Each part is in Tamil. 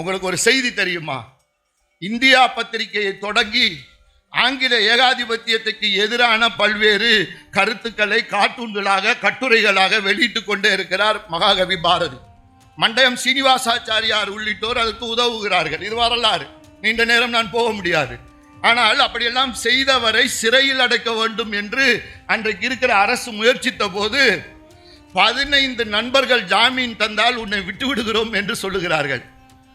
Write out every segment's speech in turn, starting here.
உங்களுக்கு ஒரு செய்தி தெரியுமா? இந்தியா பத்திரிகையை தொடங்கி ஆங்கில ஏகாதிபத்தியத்துக்கு எதிரான பல்வேறு கருத்துக்களை கார்ட்டூன்களாக கட்டுரைகளாக வெளியிட்டு கொண்டே இருக்கிறார் மகாகவி பாரதி. மண்டயம் சீனிவாசாச்சாரியார் உள்ளிட்டோர் அதற்கு உதவுகிறார்கள். இது வரலாறு, நீண்ட நேரம் நான் போக முடியாது. ஆனால் அப்படியெல்லாம் செய்தவரை சிறையில் அடைக்க வேண்டும் என்று அன்றைக்கு இருக்கிற அரசு முயற்சித்த போது 15 நண்பர்கள் ஜாமீன் தந்தால் உன்னை விட்டு விடுகிறோம் என்று சொல்லுகிறார்கள்.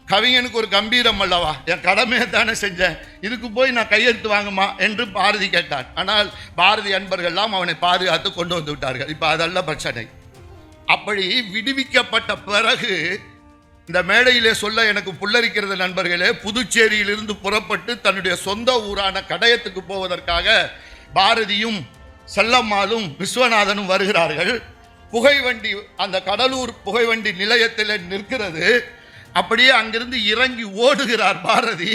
கவிஞனுக்கு ஒரு கம்பீரம் அல்லவா, என் கடமையை தானே செஞ்சேன், இதுக்கு போய் நான் கையெழுத்து வாங்குமா என்று பாரதி கேட்டான். ஆனால் பாரதி அன்பர்கள்லாம் அவனை பாதுகாத்து கொண்டு வந்து விட்டார்கள். இப்போ அதல்ல பிரச்சனை. அப்படி விடுவிக்கப்பட்ட பிறகு இந்த மேடையிலே சொல்ல எனக்கு புல்லரிக்கிறது நண்பர்களே, புதுச்சேரியிலிருந்து புறப்பட்டு தன்னுடைய சொந்த ஊரான கடையத்துக்கு போவதற்காக பாரதியும் செல்லம்மாளும் விஸ்வநாதனும் வருகிறார்கள். புகைவண்டி அந்த கடலூர் புகைவண்டி நிலையத்தில் நிற்கிறது. அப்படியே அங்கிருந்து இறங்கி ஓடுகிறார் பாரதி.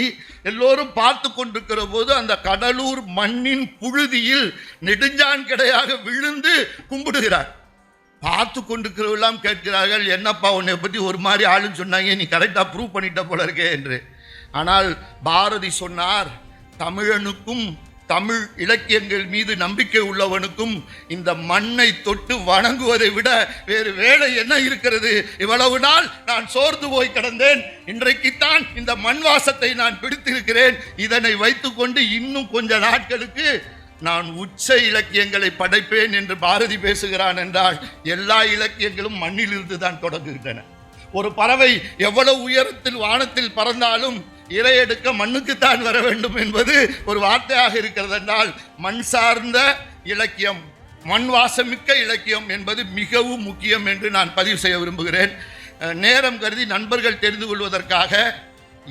எல்லோரும் பார்த்து கொண்டிருக்கிற போது அந்த கடலூர் மண்ணின் புழுதியில் நெடுஞ்சான் கிடையாக விழுந்து கும்பிடுகிறார். பார்த்து கொண்டிருக்கிறவெல்லாம் கேட்கிறார்கள், என்னப்பா உன்னை பற்றி ஒரு மாதிரி ஆளுன்னு சொன்னாங்க, நீ கரெக்டாக ப்ரூவ் பண்ணிட்ட போல இருக்கே என்று. ஆனால் பாரதி சொன்னார், தமிழனுக்கும் தமிழ் இலக்கியங்கள் மீது நம்பிக்கை உள்ளவனுக்கும் இந்த மண்ணை தொட்டு வணங்குவதை விட வேறு வேலை என்ன இருக்கிறது? இவ்வளவு நாள் நான் சோர்ந்து போய் கிடந்தேன், இன்றைக்குத்தான் இந்த மண் வாசத்தை நான் பிடித்திருக்கிறேன். இதனை வைத்துக்கொண்டு இன்னும் கொஞ்ச நாட்களுக்கு நான் உச்ச இலக்கியங்களை படைப்பேன் என்று பாரதி பேசுகிறான் என்றால் எல்லா இலக்கியங்களும் மண்ணிலிருந்து தான் தொடங்குகின்றன. ஒரு பறவை எவ்வளவு உயரத்தில் வானத்தில் பறந்தாலும் இரையெடுக்க மண்ணுக்குத்தான் வர வேண்டும் என்பது ஒரு வார்த்தையாக இருக்கிறது என்றால் மண் சார்ந்த இலக்கியம், மண் வாசமிக்க இலக்கியம் என்பது மிகவும் முக்கியம் என்று நான் பதிவு செய்ய விரும்புகிறேன். நேரம் கருதி நண்பர்கள் தெரிந்து கொள்வதற்காக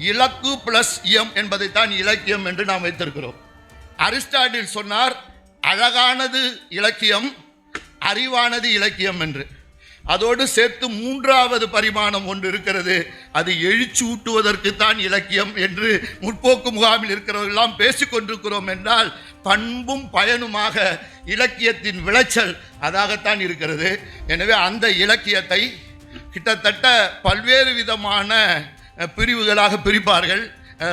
இலக்கு பிளஸ் இயம் என்பதைத்தான் இலக்கியம் என்று நாம் வைத்திருக்கிறோம். அரிஸ்டாட்டில் சொன்னார், அழகானது இலக்கியம், அறிவானது இலக்கியம் என்று. அதோடு சேர்த்து 3வது பரிமாணம் ஒன்று இருக்கிறது, அது எழுச்சி ஊட்டுவதற்குத்தான் இலக்கியம் என்று முற்போக்கு முகாமில் இருக்கிறவர்களெல்லாம் பேசிக்கொண்டிருக்கிறோம் என்றால் பண்பும் பயனுமாக இலக்கியத்தின் விளைச்சல் அதாகத்தான் இருக்கிறது. எனவே அந்த இலக்கியத்தை கிட்டத்தட்ட பல்வேறு விதமான பிரிவுகளாக பிரிப்பார்கள்.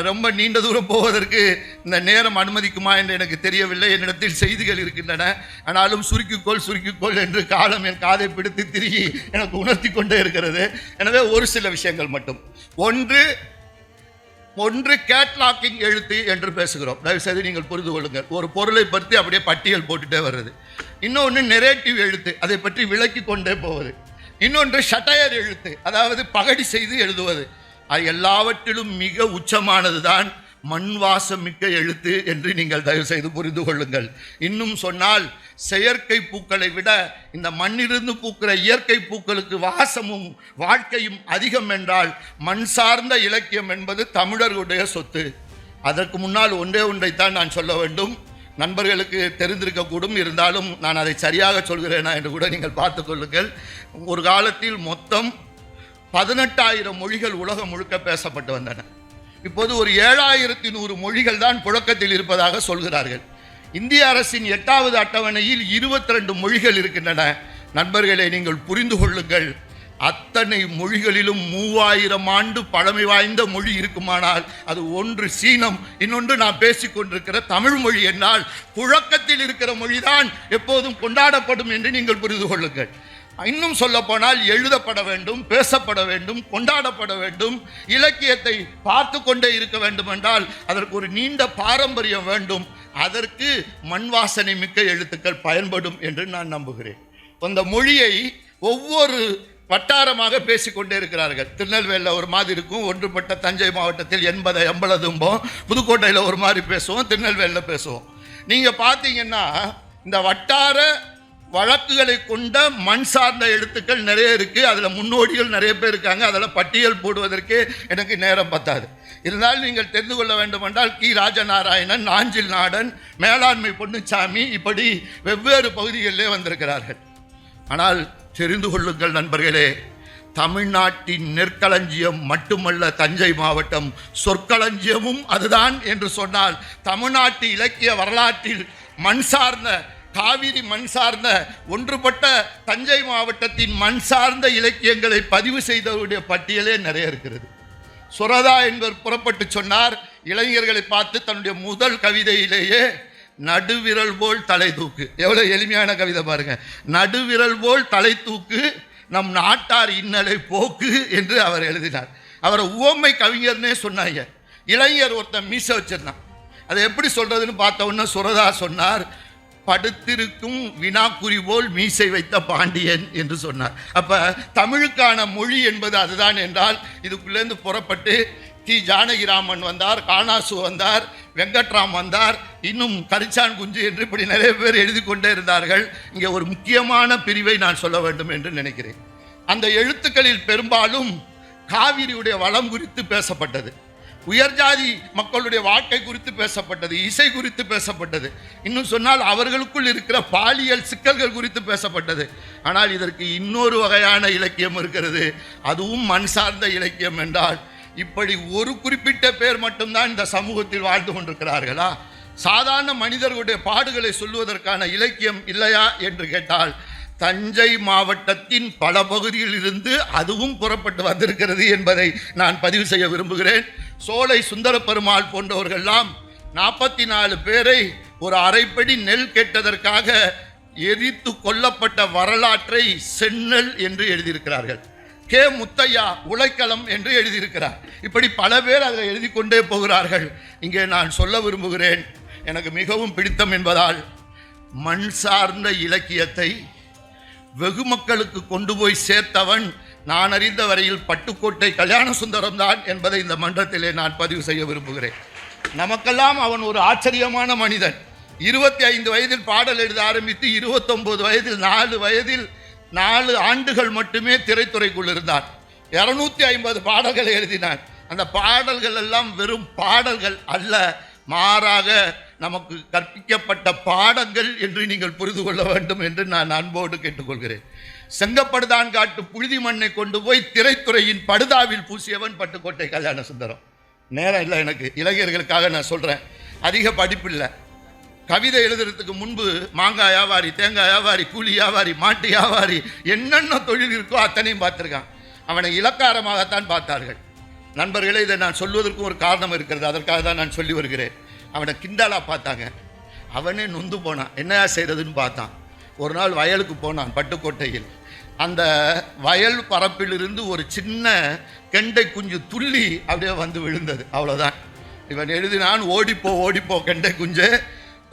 ரொம்ப நீண்ட தூரம் போவதற்கு இந்த நேரம் அனுமதிக்குமா என்று எனக்கு தெரியவில்லை. என்னிடத்தில் செய்திகள் இருக்கின்றன. ஆனாலும் சுருக்கிக்கோள் என்று காலம் என் காதை பிடித்து திருகி எனக்கு உணர்த்தி கொண்டே இருக்கிறது. எனவே ஒரு சில விஷயங்கள் மட்டும். ஒன்று கேட்லாக்கிங் எழுத்து என்று பேசுகிறோம். தயவுசெய்து நீங்கள் புரிந்து கொள்ளுங்கள். ஒரு பொருளை பற்றி அப்படியே பட்டியல் போட்டுட்டே வருது. இன்னொன்று நெரேட்டிவ் எழுத்து, அதை பற்றி விளக்கி கொண்டே போவது. இன்னொன்று ஷட்டையர் எழுத்து, அதாவது பகடி செய்து எழுதுவது. அது எல்லாவற்றிலும் மிக உச்சமானது தான் மண் வாசம் மிக்க எழுத்து என்று நீங்கள் தயவு செய்து புரிந்து கொள்ளுங்கள். இன்னும் சொன்னால் செயற்கை பூக்களை விட இந்த மண்ணிலிருந்து பூக்கிற இயற்கை பூக்களுக்கு வாசமும் வாழ்க்கையும் அதிகம் என்றால் மண் சார்ந்த இலக்கியம் என்பது தமிழர்களுடைய சொத்து. அதற்கு முன்னால் ஒன்றைத்தான் நான் சொல்ல வேண்டும். நண்பர்களுக்கு தெரிந்திருக்கக்கூடும், இருந்தாலும் நான் அதை சரியாக சொல்கிறேனா என்று கூட நீங்கள் பார்த்து கொள்ளுங்கள். ஒரு காலத்தில் மொத்தம் 18,000 மொழிகள் உலகம் முழுக்க பேசப்பட்டு வந்தன. இப்போது ஒரு 7,100 மொழிகள் தான் புழக்கத்தில் இருப்பதாக சொல்கிறார்கள். இந்திய அரசின் 8வது அட்டவணையில் 22 மொழிகள் இருக்கின்றன. நண்பர்களே, நீங்கள் புரிந்து கொள்ளுங்கள், அத்தனை மொழிகளிலும் 3000 ஆண்டு பழமை வாய்ந்த மொழி இருக்குமானால் அது ஒன்று சீனம், இன்னொன்று நான் பேசிக்கொண்டிருக்கிற தமிழ் மொழி என்றால் புழக்கத்தில் இருக்கிற மொழிதான் எப்போதும் கொண்டாடப்படும் என்று நீங்கள் புரிந்து கொள்ளுங்கள். இன்னும் சொல்ல போனால் எழுதப்பட வேண்டும், பேசப்பட வேண்டும், கொண்டாடப்பட வேண்டும், இலக்கியத்தை பார்த்து கொண்டே இருக்க வேண்டும் என்றால் அதற்கு ஒரு நீண்ட பாரம்பரியம் வேண்டும். அதற்கு மண் வாசனை மிக்க எழுத்துக்கள் பயன்படும் என்று நான் நம்புகிறேன். அந்த மொழியை ஒவ்வொரு வட்டாரமாக பேசிக்கொண்டே இருக்கிறார்கள். திருநெல்வேலியில் ஒரு மாதிரி இருக்கும், ஒன்றுபட்ட தஞ்சை மாவட்டத்தில் 80 தும்போம், புதுக்கோட்டையில் ஒரு மாதிரி பேசுவோம், திருநெல்வேலியில் பேசுவோம். நீங்கள் பார்த்தீங்கன்னா இந்த வட்டார வழக்குகளை கொண்ட மண் சார்ந்த எழுத்துக்கள் நிறைய இருக்குது. அதில் முன்னோடிகள் நிறைய பேர் இருக்காங்க. அதில் பட்டியல் போடுவதற்கு எனக்கு நேரம் பத்தாது. இருந்தாலும் நீங்கள் தெரிந்து கொள்ள வேண்டும் என்றால் கி ராஜநாராயணன், நாஞ்சில் நாடன், மேலாண்மை பொன்னுச்சாமி, இப்படி வெவ்வேறு பகுதிகளிலே வந்திருக்கிறார்கள். ஆனால் தெரிந்து கொள்ளுங்கள் நண்பர்களே, தமிழ்நாட்டின் நெற்களஞ்சியம் மட்டுமல்ல தஞ்சை மாவட்டம், சொற்களஞ்சியமும் அதுதான் என்று சொன்னால் தமிழ்நாட்டு இலக்கிய வரலாற்றில் மண் சார்ந்த, காவிரி மண் சார்ந்த, ஒன்றுபட்ட தஞ்சை மாவட்டத்தின் மண் சார்ந்த இலக்கியங்களை பதிவு செய்தவருடைய பட்டியலே நிறைய இருக்கிறது. சுரதா என்பவர் புறப்பட்டு சொன்னார், இளைஞர்களை பார்த்து தன்னுடைய முதல் கவிதையிலேயே நடுவிரல் போல் தலை தூக்கு. எவ்வளவு எளிமையான கவிதை பாருங்க. நடுவிரல் போல் தலை தூக்கு, நம் நாட்டார் இன்னலை போக்கு என்று அவர் எழுதினார். அவரை உவமை கவிஞர்னே சொன்னாங்க. இளைஞர் ஒருத்தன் மீச வச்சிருந்தான். அதை எப்படி சொல்றதுன்னு பார்த்த உடனே சுரதா சொன்னார், படுத்திருக்கும் வினாக்குறி போல் மீசை வைத்த பாண்டியன் என்று சொன்னார். அப்ப தமிழுக்கான மொழி என்பது அதுதான் என்றால், இதுக்குள்ளேருந்து புறப்பட்டு டி ஜானகிராமன் வந்தார், காணாசு வந்தார், வெங்கட்ராம் வந்தார், இன்னும் கரிச்சான் குஞ்சு என்று இப்படி நிறைய பேர் எழுதி கொண்டே இருந்தார்கள். இங்கே ஒரு முக்கியமான பிரிவை நான் சொல்ல வேண்டும் என்று நினைக்கிறேன். அந்த எழுத்துக்களில் பெரும்பாலும் காவிரியுடைய வளம் குறித்து பேசப்பட்டது, உயர்ஜாதி மக்களுடைய வாழ்க்கை குறித்து பேசப்பட்டது, இசை குறித்து பேசப்பட்டது, இன்னும் சொன்னால் அவர்களுக்குள் இருக்கிற பாலியல் சிக்கல்கள் குறித்து பேசப்பட்டது. ஆனால் இதற்கு இன்னொரு வகையான இலக்கியம் இருக்கிறது, அதுவும் மண் சார்ந்த இலக்கியம். என்றால் இப்படி ஒரு குறிப்பிட்ட பேர் மட்டும்தான் இந்த சமூகத்தில் வாழ்ந்து கொண்டிருக்கிறார்களா? சாதாரண மனிதர்களுடைய பாடுகளை சொல்லுவதற்கான இலக்கியம் இல்லையா என்று கேட்டால், தஞ்சை மாவட்டத்தின் பல பகுதியில் இருந்து அதுவும் புறப்பட்டு வந்திருக்கிறது என்பதை நான் பதிவு செய்ய விரும்புகிறேன். சோலை சுந்தர பெருமாள் போன்றவர்கள்லாம் 44 பேரை ஒரு அரைப்படி நெல் கேட்டதற்காக எரித்து கொல்லப்பட்ட வரலாற்றை செந்நெல் என்று எழுதியிருக்கிறார்கள். கே முத்தையா உழைக்களம் என்று எழுதியிருக்கிறார். இப்படி பல பேர் அதில் எழுதி கொண்டே போகிறார்கள். இங்கே நான் சொல்ல விரும்புகிறேன், எனக்கு மிகவும் பிடித்தம் என்பதால் மண் சார்ந்த இலக்கியத்தை வெகு மக்களுக்கு கொண்டு போய் சேர்த்தவன் நான் அறிந்த வரையில் பட்டுக்கோட்டை கல்யாண சுந்தரம் தான் என்பதை இந்த மன்றத்திலே நான் பதிவு செய்ய விரும்புகிறேன். நமக்கெல்லாம் அவன் ஒரு ஆச்சரியமான மனிதன். 25 வயதில் பாடல் எழுத ஆரம்பித்து 29 வயதில் 4 ஆண்டுகள் மட்டுமே திரைத்துறைக்குள் இருந்தார். 250 பாடல்களை எழுதினார். அந்த பாடல்கள் எல்லாம் வெறும் பாடல்கள் அல்ல, மாறாக நமக்கு கற்பிக்கப்பட்ட பாடங்கள் என்று நீங்கள் புரிந்து கொள்ள வேண்டும் என்று நான் அன்போடு கேட்டுக்கொள்கிறேன். செங்கப்படுதான் காட்டு புழுதி மண்ணை கொண்டு போய் திரைத்துறையின் படுதாவில் பூசியவன் பட்டுக்கோட்டை கல்யாண சுந்தரம். நேரம் இல்லை எனக்கு, இளைஞர்களுக்காக நான் சொல்கிறேன். அதிக படிப்பில்லை. கவிதை எழுதுறதுக்கு முன்பு மாங்காய் வியாபாரி, தேங்காய் வியாபாரி, கூலி வியாபாரி, மாட்டு வியாபாரி, என்னென்ன தொழில் இருக்கோ அத்தனையும் பார்த்துருக்கான். அவனை இலக்காரமாகத்தான் பார்த்தார்கள். நண்பர்களே, இதை நான் சொல்வதற்கும் ஒரு காரணம் இருக்கிறது, அதற்காக தான் நான் சொல்லி வருகிறேன். அவனை கிண்டலாக பார்த்தாங்க. அவனே நொந்து போனான். என்னையா செய்கிறதுன்னு பார்த்தான். ஒரு நாள் வயலுக்கு போனான் பட்டுக்கோட்டையில். அந்த வயல் பரப்பிலிருந்து ஒரு சின்ன கெண்டை குஞ்சு துள்ளி அப்படியே வந்து விழுந்தது, அவ்வளோதான். இவன் எழுதினான், ஓடிப்போ ஓடிப்போ கெண்டை குஞ்சு,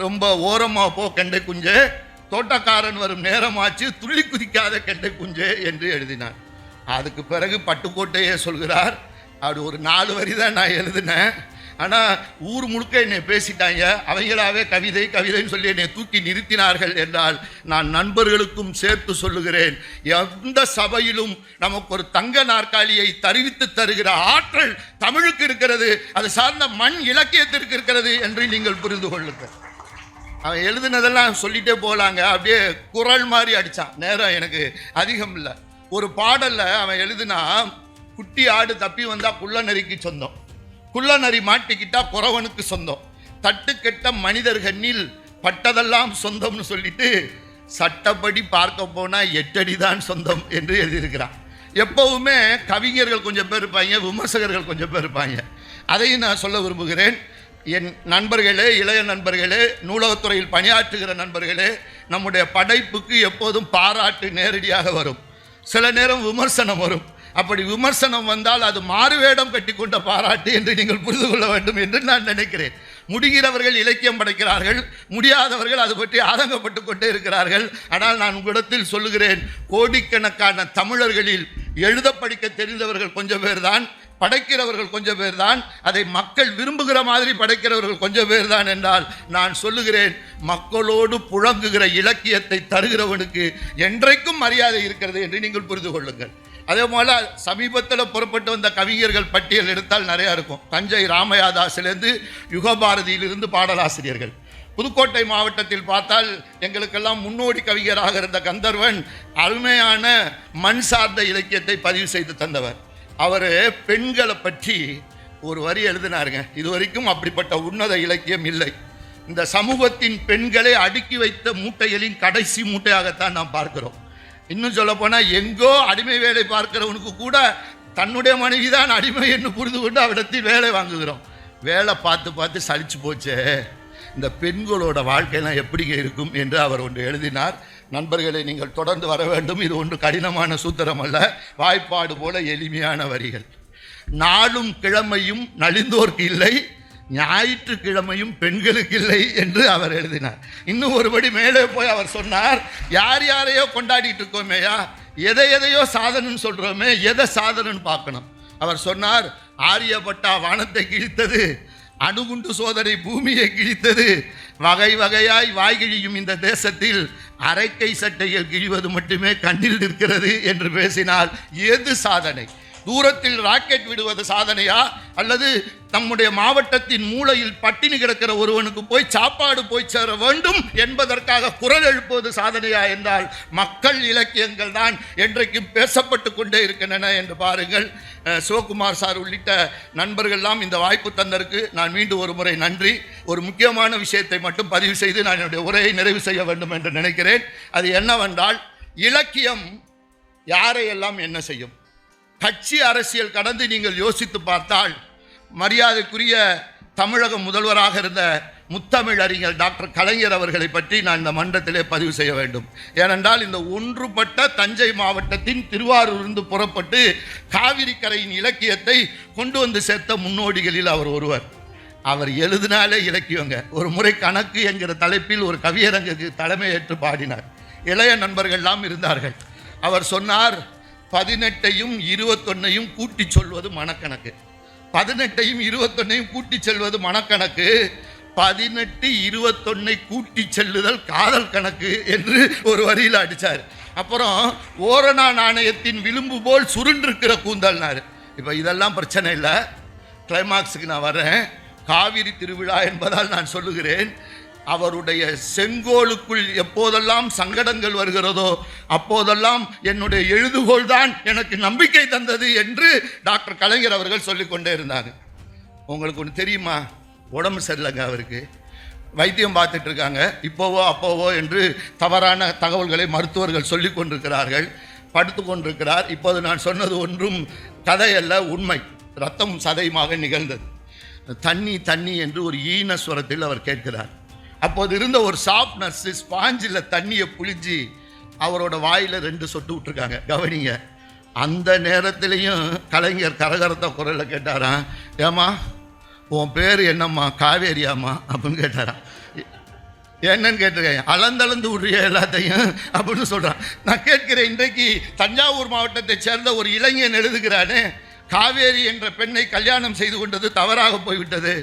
ரொம்ப ஓரமாக போ கெண்டை குஞ்சு, தோட்டக்காரன் வரும் நேரமாச்சு, துள்ளி குதிக்காத கெண்டை குஞ்சு என்று எழுதினான். அதுக்கு பிறகு பட்டுக்கோட்டையே சொல்கிறார், அப்படி ஒரு 4 வரி தான் நான் எழுதினேன், ஆனால் ஊர் முழுக்க என்னை பேசிட்டாங்க, அவங்களாவே கவிதை கவிதைன்னு சொல்லி என்னை தூக்கி நிறுத்தினார்கள் என்றால் நான் நண்பர்களுக்கும் சேர்த்து சொல்லுகிறேன், எந்த சபையிலும் நமக்கு ஒரு தங்க நாற்காலியை தருவித்து தருகிற ஆற்றல் தமிழுக்கு இருக்கிறது, அது சார்ந்த மண் இலக்கியத்திற்கு இருக்கிறது என்று நீங்கள் புரிந்து கொள்ளுங்கள். அவன் எழுதினதெல்லாம் சொல்லிட்டே போகலாங்க, அப்படியே குரல் மாதிரி அடித்தான். நேரம் எனக்கு அதிகம் இல்லை. ஒரு பாடலில் அவன் எழுதினா, குட்டி ஆடு தப்பி வந்தால் குள்ள நரிக்கு சொந்தம், குள்ள நரி மாட்டிக்கிட்டா குறவனுக்கு சொந்தம், தட்டுக்கெட்ட மனிதர் கண்ணில் பட்டதெல்லாம் சொந்தம்னு சொல்லிட்டு சட்டப்படி பார்க்க போனால் 8 அடி தான் சொந்தம் என்று எழுதியிருக்கிறான். எப்போவுமே கவிஞர்கள் கொஞ்சம் பேர் இருப்பாங்க, விமர்சகர்கள் கொஞ்சம் பேர் இருப்பாங்க. அதையும் நான் சொல்ல விரும்புகிறேன். என் நண்பர்களே, இளைய நண்பர்களே, நூலகத்துறையில் பணியாற்றுகிற நண்பர்களே, நம்முடைய படைப்புக்கு எப்போதும் பாராட்டு நேரடியாக வரும், சில நேரம் விமர்சனம் வரும். அப்படி விமர்சனம் வந்தால் அது மாறுவேடம் கட்டி கொண்ட பாராட்டு என்று நீங்கள் புரிந்து கொள்ள வேண்டும் என்று நான் நினைக்கிறேன். முடிகிறவர்கள் இலக்கியம் படைக்கிறார்கள், முடியாதவர்கள் அது பற்றி ஆதங்கப்பட்டு கொண்டே இருக்கிறார்கள். ஆனால் நான் உங்களிடத்தில் சொல்லுகிறேன், கோடிக்கணக்கான தமிழர்களில் எழுத படிக்க தெரிந்தவர்கள் கொஞ்சம் பேர் தான், படைக்கிறவர்கள் கொஞ்சம் பேர் தான், அதை மக்கள் விரும்புகிற மாதிரி படைக்கிறவர்கள் கொஞ்சம் பேர் தான் என்றால் நான் சொல்லுகிறேன், மக்களோடு புழங்குகிற இலக்கியத்தை தருகிறவனுக்கு என்றைக்கும் மரியாதை இருக்கிறது என்று நீங்கள் புரிந்து கொள்ளுங்கள். அதே போல் சமீபத்தில் புறப்பட்டு வந்த கவிஞர்கள் பட்டியல் எடுத்தால் நிறையா இருக்கும். தஞ்சை ராமயாதாசிலிருந்து யுகபாரதியிலிருந்து பாடலாசிரியர்கள். புதுக்கோட்டை மாவட்டத்தில் பார்த்தால் எங்களுக்கெல்லாம் முன்னோடி கவிஞராக இருந்த கந்தர்வன் அருமையான மண் சார்ந்த இலக்கியத்தை பதிவு செய்து தந்தவர். அவர் பெண்களை பற்றி ஒரு வரி எழுதினாருங்க. இதுவரைக்கும் அப்படிப்பட்ட உன்னத இலக்கியம் இல்லை. இந்த சமூகத்தின் பெண்களை அடுக்கி வைத்த மூட்டைகளின் கடைசி மூட்டையாகத்தான் நாம் பார்க்கிறோம். இன்னும் சொல்ல போனால், எங்கோ அடிமை வேலை பார்க்கிறவனுக்கு கூட தன்னுடைய மனைவி தான் அடிமை என்று புரிந்து கொண்டு அவரிடத்தில் வேலை வாங்குகிறோம். வேலை பார்த்து பார்த்து சலிச்சு போச்சே, இந்த பெண்களோட வாழ்க்கையெல்லாம் எப்படிங்க இருக்கும் என்று அவர் ஒன்று எழுதினார். நண்பர்களை நீங்கள் தொடர்ந்து வர வேண்டும். இது ஒன்று கடினமான சூத்திரம் அல்ல, வாய்ப்பாடு போல எளிமையான வரிகள். நாளும் கிழமையும் நலிந்தோர்க்கு இல்லை, ஞாயிற்றுக்கிழமையும் பெண்களுக்கு இல்லை என்று அவர் எழுதினார். இன்னும் ஒருபடி மேலே போய் அவர் சொன்னார், யார் யாரையோ கொண்டாடிட்டு இருக்கோமேயா, எதையோ சாதனைன்னு சொல்கிறோமே, எதை சாதனைன்னு பார்க்கணும். அவர் சொன்னார், ஆரியப்பட்டா வானத்தை கிழித்தது, அணுகுண்டு சோதனை பூமியை கிழித்தது, வகை வகையாய் வாய்கிழியும் இந்த தேசத்தில் அரைக்கை சட்டையில் கிழிவது மட்டுமே கண்ணில் நிற்கிறது என்று பேசினால் எது சாதனை? தூரத்தில் ராக்கெட் விடுவது சாதனையா, அல்லது நம்முடைய மாவட்டத்தின் மூலையில் பட்டினி கிடக்கிற ஒருவனுக்கு போய் சாப்பாடு போய் சேர வேண்டும் என்பதற்காக குரல் எழுப்புவது சாதனையா என்றால் மக்கள் இலக்கியங்கள் தான் என்றைக்கும் பேசப்பட்டு கொண்டே இருக்கின்றன என்று பாருங்கள். சிவகுமார் சார் உள்ளிட்ட நண்பர்கள்லாம் இந்த வாய்ப்பு தந்ததற்கு நான் மீண்டும் ஒரு முறை நன்றி. ஒரு முக்கியமான விஷயத்தை மட்டும் பதிவு செய்து நான் என்னுடைய உரையை நிறைவு செய்ய வேண்டும் என்று நினைக்கிறேன். அது என்னவென்றால், இலக்கியம் யாரையெல்லாம் என்ன செய்யும்? கட்சி அரசியல் கடந்து நீங்கள் யோசித்து பார்த்தால், மரியாதைக்குரிய தமிழக முதல்வராக இருந்த முத்தமிழ் அறிஞர் டாக்டர் கலைஞர் அவர்களை பற்றி நான் இந்த மன்றத்திலே பதிவு செய்ய வேண்டும். ஏனென்றால் இந்த ஒன்றுபட்ட தஞ்சை மாவட்டத்தின் திருவாரூரிலிருந்து புறப்பட்டு காவிரி கரையின் இலக்கியத்தை கொண்டு வந்து சேர்த்த முன்னோடிகளில் அவர் ஒருவர். அவர் எழுதினாலே இலக்கியங்க. ஒரு முறை கணக்கு என்கிற தலைப்பில் ஒரு கவியரங்குக்கு தலைமையேற்று பாடினார். இளைய நண்பர்கள்லாம் இருந்தார்கள். அவர் சொன்னார், 18ஐயும் 21ஐயும் கூட்டி சொல்வது மனக்கணக்கு, 18ஐயும் 21ஐயும் கூட்டி செல்வது மனக்கணக்கு, 18 21 கூட்டி செல்லுதல் காதல் கணக்கு என்று ஒரு வரியில் அடித்தார். அப்புறம் ஓரணா நாணயத்தின் விளிம்பு போல் சுருண்டிருக்கிற கூந்தல்னார். இப்போ இதெல்லாம் பிரச்சனை இல்லை, கிளைமாக்ஸுக்கு நான் வரேன். காவிரி திருவிழா என்பதால் நான் சொல்லுகிறேன், அவருடைய செங்கோலுக்குள் எப்போதெல்லாம் சங்கடங்கள் வருகிறதோ அப்போதெல்லாம் என்னுடைய எழுதுகோள் தான் எனக்கு நம்பிக்கை தந்தது என்று டாக்டர் கலைஞர் அவர்கள் சொல்லிக்கொண்டே இருந்தாங்க. உங்களுக்கு ஒன்று தெரியுமா? உடம்பு சரியில்லைங்க, அவருக்கு வைத்தியம் பார்த்துட்டு இருக்காங்க. இப்போவோ அப்போவோ என்று தவறான தகவல்களை மருத்துவர்கள் சொல்லி கொண்டிருக்கிறார்கள். படுத்து கொண்டிருக்கிறார். இப்போது நான் சொன்னது ஒன்றும் கதையல்ல, உண்மை. ரத்தம் சதையுமாக நிகழ்ந்தது. தண்ணி தண்ணி என்று ஒரு ஈனஸ்வரத்தில் அவர் கேட்கிறார். அப்போது இருந்த ஒரு சாஃப்ட் நர்ஸு ஸ்பாஞ்சில் தண்ணியை புளிஞ்சு அவரோட வாயில் 2 சொட்டு விட்டுருக்காங்க. கவனிங்க. அந்த நேரத்திலையும் கலைஞர் கரகரத்த குரலில் கேட்டாராம், ஏம்மா உன் பேர் என்னம்மா, காவேரியாம்மா அப்படின்னு கேட்டாராம். என்னன்னு கேட்டிருக்கேன். அளந்தளந்து விடுறிய எல்லாத்தையும் அப்படின்னு சொல்கிறான். நான் கேட்கிறேன், இன்றைக்கு தஞ்சாவூர் மாவட்டத்தை சேர்ந்த ஒரு இளைஞன் எழுதுகிறானே, காவேரி என்ற பெண்ணை கல்யாணம் செய்து கொண்டது தவறாக போய்விட்டது,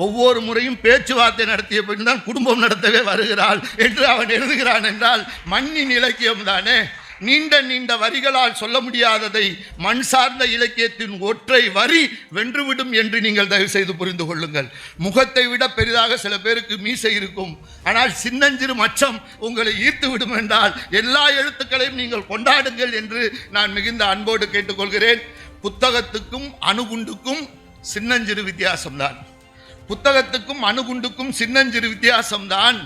ஒவ்வொரு முறையும் பேச்சுவார்த்தை நடத்திய பின் தான் குடும்பம் நடத்தவே வருகிறாள் என்று அவன் எழுதுகிறான் என்றால் மண்ணின் இலக்கியம் தானே. நீண்ட நீண்ட வரிகளால் சொல்ல முடியாததை மண் சார்ந்த இலக்கியத்தின் ஒற்றை வரி வென்றுவிடும் என்று நீங்கள் தயவு செய்து புரிந்து கொள்ளுங்கள். முகத்தை விட பெரிதாக சில பேருக்கு மீசை இருக்கும், ஆனால் சின்னஞ்சிறு மச்சம் உங்களை ஈர்த்து விடும் என்றால் எல்லா எழுத்துக்களையும் நீங்கள் கொண்டாடுங்கள் என்று நான் மிகுந்த அன்போடு கேட்டுக்கொள்கிறேன். புத்தகத்துக்கும் அணுகுண்டுக்கும் சின்னஞ்சிறு வித்தியாசம்தான். புத்தகத்துக்கும் அணுகுண்டுக்கும் சின்னஞ்சிறு வித்தியாசம்தான்.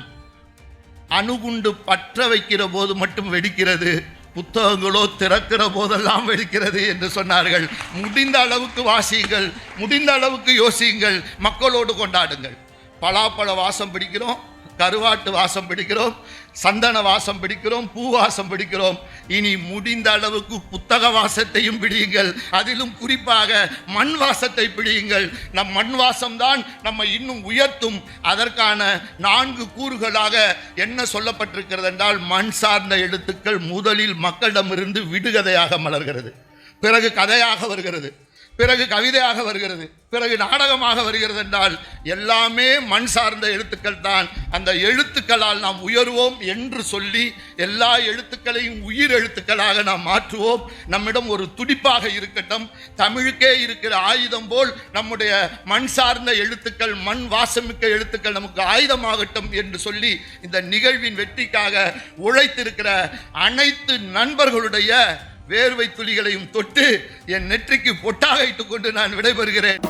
அணுகுண்டு பற்ற வைக்கிற போது மட்டும் வெடிக்கிறது, புத்தகங்களோ திறக்கிற போதெல்லாம் வெடிக்கிறது என்று சொன்னார்கள். முடிந்த அளவுக்கு வாசியுங்கள், முடிந்த அளவுக்கு யோசியுங்கள், மக்களோடு கொண்டாடுங்கள். பலாப்பழ வாசம் பிடிக்கிறோம், கருவாட்டு வாசம் பிடிக்கிறோம், சந்தன வாசம் பிடிக்கிறோம், பூ வாசம் பிடிக்கிறோம். இனி முடிந்த அளவுக்கு புத்தக வாசத்தையும் பிடியுங்கள், அதிலும் குறிப்பாக மண் வாசத்தை பிடியுங்கள். நம் மண் வாசம்தான் நம்ம இன்னும் உயர்த்தும். அதற்கான 4 கூறுகளாக என்ன சொல்லப்பட்டிருக்கிறது என்றால், மண் சார்ந்த எழுத்துக்கள் முதலில் மக்களிடமிருந்து விடுகதையாக மலர்கிறது, பிறகு கதையாக வருகிறது, பிறகு கவிதையாக வருகிறது, பிறகு நாடகமாக வருகிறது என்றால் எல்லாமே மண் சார்ந்த எழுத்துக்கள் தான். அந்த எழுத்துக்களால் நாம் உயர்வோம் என்று சொல்லி எல்லா எழுத்துக்களையும் உயிர் எழுத்துக்களாக நாம் மாற்றுவோம். நம்மிடம் ஒரு துடிப்பாக இருக்கட்டும். தமிழுக்கே இருக்கிற ஆயுதம் போல் நம்முடைய மண் சார்ந்த எழுத்துக்கள், மண் வாசமிக்க எழுத்துக்கள் நமக்கு ஆயுதமாகட்டும் என்று சொல்லி இந்த நிகழ்வின் வெற்றிக்காக உழைத்திருக்கிற அனைத்து நண்பர்களுடைய வேர்வை துளிகளையும் தொட்டு என் நெற்றிக்கு பொட்டாக இட்டுக் கொண்டு நான் விடைபெறுகிறேன்.